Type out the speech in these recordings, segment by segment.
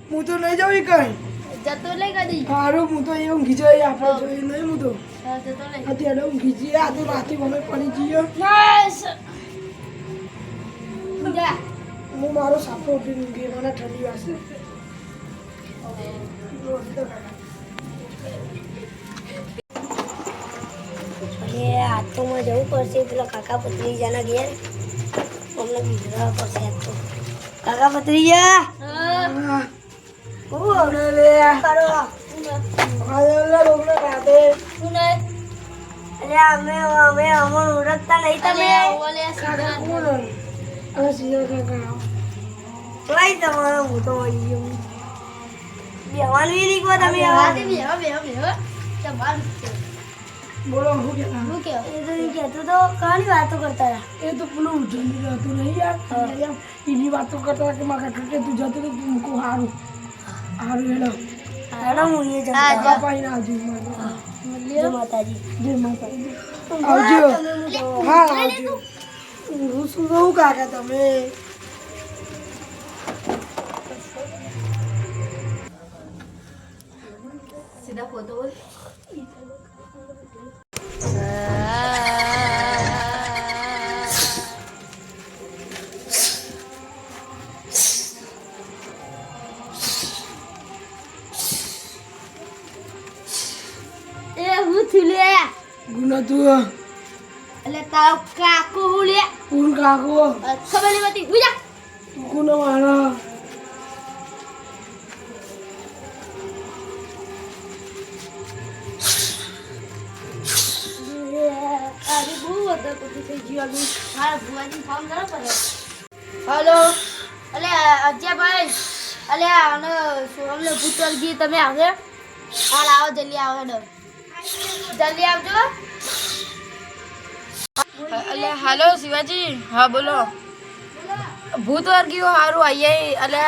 હું તો નહીં જાઉં કઈ જતો લઈ કદી સારું હું તો એવું ઘીચાઈ આપણે જોઈ નહીં હું તો જતો લઈ અત્યારે હું ઘીચીએ આ તો રાતે અમે પડી જઈએ હું મારો સાપો ઉઠીને ઊંઘી મને ઠંડી વાગશે આજ તો માં જવું પડશે પેલા કાકા પત્રીજાના ઘેર અમને બીજવા પડશે આજ તો કાકા પત્રીજા અમે ઓળખતા નહીં તમે તમારો મોટો વળી ગયો બેવાનું નહીં તમે બોલો હું કહેતું તો કહાની વાતો કરતા હતા એ તો પેલું જલ્દી જતું નહીં યાર એની વાતો કરતા કે મારા કાકા કે તું જતું રહે તું મૂકું સારું સારું હેલો હેડો હું એ પાઈને આવજો જય માતાજી જય માતાજી આવજો હા આવજો હું શું કહું કાકા તમે સીધા ફોટો બોલ ગુના તું એટલે તારો કાકો હું લે કોણ કાકો ખબર નહીં હતી ઉજા તું કોનો મારા અરે બહુ વધુ કુછ થઈ ગયું મારા ભુવાજી ફોન કરો પડે હેલો અલે અજયભાઈ અલે આને સોમને ભૂતલ ગઈ તમે આવે હાલ આવો જલ્દી આવો હેડો જલ્દી આવજો અલે હાલો શિવાજી હા બોલો ભૂત વર્ગીઓ હારું આઈએ અલે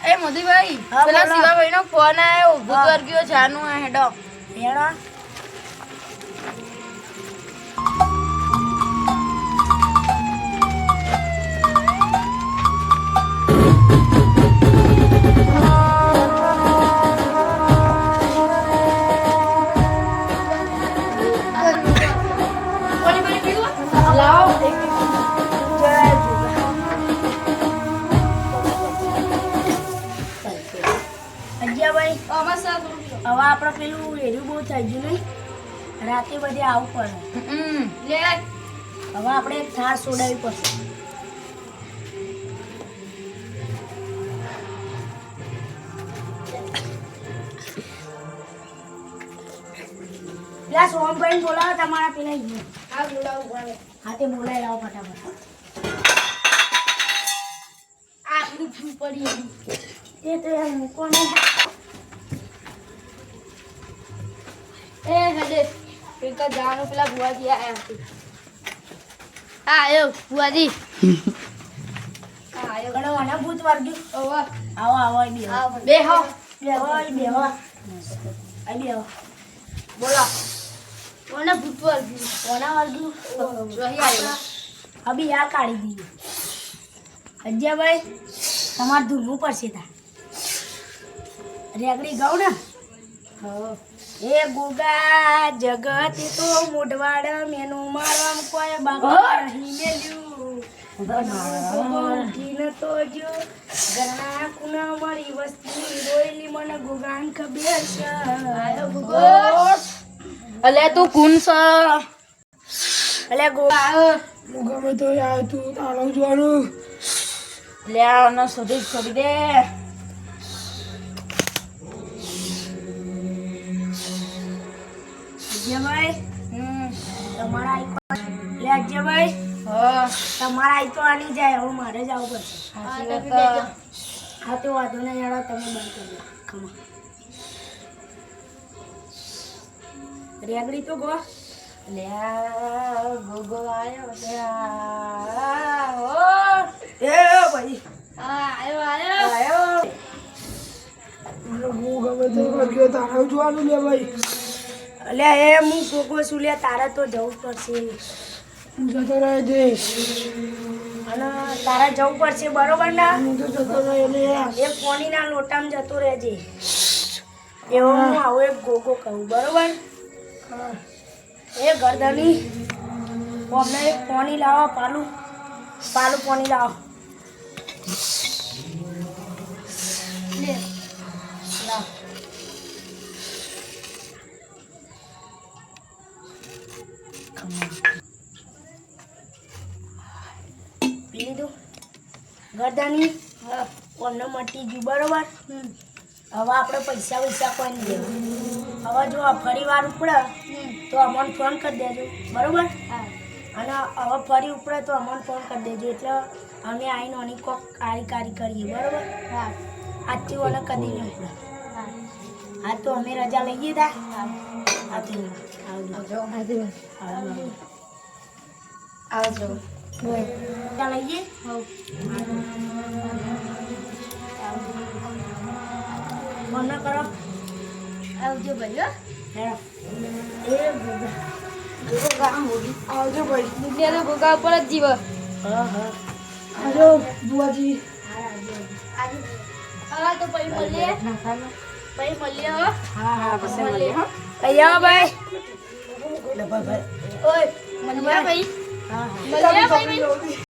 એ મોદીભાઈ પેલા શિવાભાઈ નો ફોન આવ્યો ભૂત વર્ગીઓ જાનું હેડો હેડો હવે આપણે પેલું એર્યું બહુ થઈ ગયું નહીં રાતે બધે આવવું પડે હવે આપણે એક થાળ સોડાવી પડશે પેલા સોમભાઈ બોલાવો તમારા પેલા હા બોલાવું હાથે બોલાવી લાવો ફટાફટ આટલું પડી એ તો યાર મૂકો નહીં એ હડે પેકા જાનો પેલા ભુવાજી આયા હતી હા આયો ભુવાજી હા આયો ઘણો વાના ભૂત વર્ગ્યું ઓવા આવો આવો અહીં બેહો બેહો બેહો અહીં બેહો અહીં બેહો બોલો કોને ભૂત વર્ગી કોના વર્ગ્યું જોઈ આયો અભી યાર કાઢી દીધી અજયભાઈ તમારે ધૂળવું પડશે તા રેગડી ગાઉં ને એ ગોગા જગત તો મોઢવાડ મેનું મારવા કોઈ બાપા નહીં મેલ્યું ઉઠીને તો જો ઘણા કુના મારી વસ્તી રોયલી મને ગોગાન ખબર છે આયો ભૂગો અલે તું કોણ છે અલે ગોગા હું ગમે તો યાર તું તાળો જોવાનું લે આને છોડી દે અજયભાઈ તમારા લે અજયભાઈ તમારા આઈ તો આની જાય હવે મારે જ આવવું પડશે હા તો વાંધો નહીં યાર તમે બંધ કરી દો ખમા રેગડી તો ગો લે ગોગો આયો એ ભાઈ હા આયો હું ગમે તો વર્ગ્યો તાળો જોવાનું લે ભાઈ અલે એ હું ગોગો છું લે તારે તો જવું પડશે હું જતો રહે છે અને તારા જવું પડશે બરોબર ના હું તો જતો રહ્યો લે એ પોણીના લોટામાં જતો રહેજે એવો હું આવું એક ગોગો કહું બરોબર એ ગરદની અમને એક પોણી લાવો પાલું પોણી લાવો લે લાવ પી લીધું ગરદાની ઓને મટી ગયું બરોબર હવે આપણે પૈસા કોઈ નહીં દેવા હવે જો આ ફરી વાર ઉપડે તો અમને ફોન કરી દેજો બરોબર અને હવે ફરી ઉપડે તો અમને ફોન કરી દેજો એટલે અમે આવીને ઓની કોક કારી કરીએ બરોબર આજથી ઓને કરી દઈએ આપણે હા તો અમે રજા લઈએ તા આવજો આવજો રજા લઈએ મને કરો આવજો ભાઈ હો આવજો ભાઈ દુનિયા તો ભૂગા ઉપર જ જીવ હા આવજો બુઆજી હા તો પછી મળીએ હો હા મળીએ હો અહીંયા ભાઈ ઓય મળીએ ભાઈ હા મળીએ ભાઈ